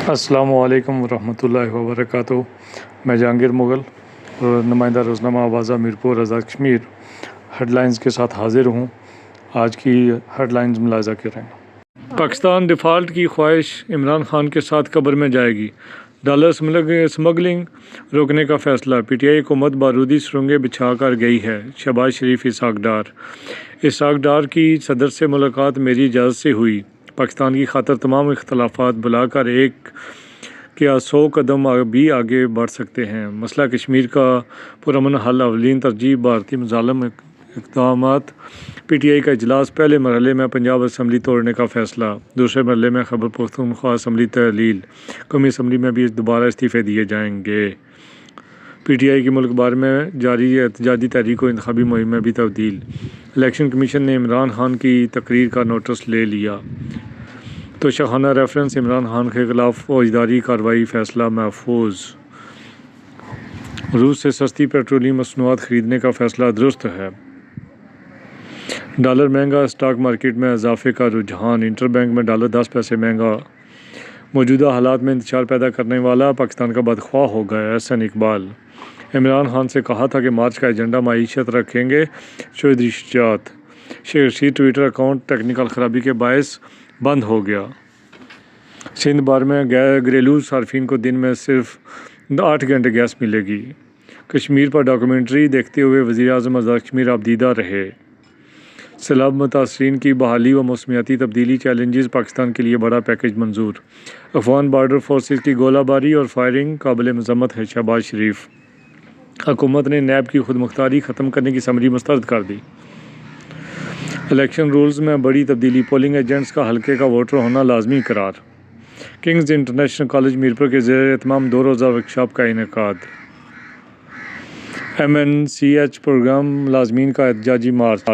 السلام علیکم ورحمۃ اللہ وبرکاتہ۔ میں جہانگیر مغل اور نمائندہ روزنامہ آوازہ میرپور آزاد کشمیر ہیڈ لائنز کے ساتھ حاضر ہوں۔ آج کی ہیڈ لائنز ملاحظہ کریں۔ پاکستان ڈیفالٹ کی خواہش عمران خان کے ساتھ قبر میں جائے گی، ڈالر سمگلنگ روکنے کا فیصلہ، پی ٹی آئی حکومت بارودی سرنگیں بچھا کر گئی ہے، شہباز شریف اسحاق ڈار کی صدر سے ملاقات میری اجازت سے ہوئی، پاکستان کی خاطر تمام اختلافات بھلا کر ایک کیا 100 قدم بھی آگے بڑھ سکتے ہیں، مسئلہ کشمیر کا پرامن حل اولین ترجیح، بھارتی مظالم اقدامات، پی ٹی آئی کا اجلاس، پہلے مرحلے میں پنجاب اسمبلی توڑنے کا فیصلہ، دوسرے مرحلے میں خیبر پختونخوا اسمبلی تحلیل، قومی اسمبلی میں بھی دوبارہ استعفے دیے جائیں گے، پی ٹی آئی کی ملک بھر میں جاری احتجاجی تحریک و انتخابی مہم میں بھی تبدیل، الیکشن کمیشن نے عمران خان کی تقریر کا نوٹس لے لیا، تو شاہانہ ریفرنس، عمران خان کے خلاف فوجداری کارروائی، فیصلہ محفوظ، روس سے سستی پیٹرولیم مصنوعات خریدنے کا فیصلہ درست ہے، ڈالر مہنگا، اسٹاک مارکیٹ میں اضافے کا رجحان، انٹر بینک میں ڈالر 10 پیسے مہنگا، موجودہ حالات میں انتشار پیدا کرنے والا پاکستان کا بدخواہ ہو گیا، احسن اقبال، عمران خان سے کہا تھا کہ مارچ کا ایجنڈا معیشت رکھیں گے، شوہد Rashid, Sheikh Rashid Twitter account technical خرابی کے باعث بند ہو گیا، سندھ بھر میں گھریلو صارفین کو دن میں صرف 8 گھنٹے گیس ملے گی، کشمیر پر ڈاکومنٹری دیکھتے ہوئے وزیر اعظم آزاد کشمیر آبدیدہ رہے، سیلاب متاثرین کی بحالی و موسمیاتی تبدیلی چیلنجز، پاکستان کے لیے بڑا پیکیج منظور، افغان بارڈر فورسز کی گولہ باری اور فائرنگ قابل مذمت ہے، شہباز شریف، حکومت نے نیب کی خود مختاری ختم کرنے کی سمری مسترد کر دی، الیکشن رولز میں بڑی تبدیلی، پولنگ ایجنٹس کا حلقے کا ووٹر ہونا لازمی قرار، کنگز انٹرنیشنل کالج میرپور کے زیر اہتمام 2 روزہ ورکشاپ کا انعقاد، M N C H programme ملازمین کا احتجاجی مارچ۔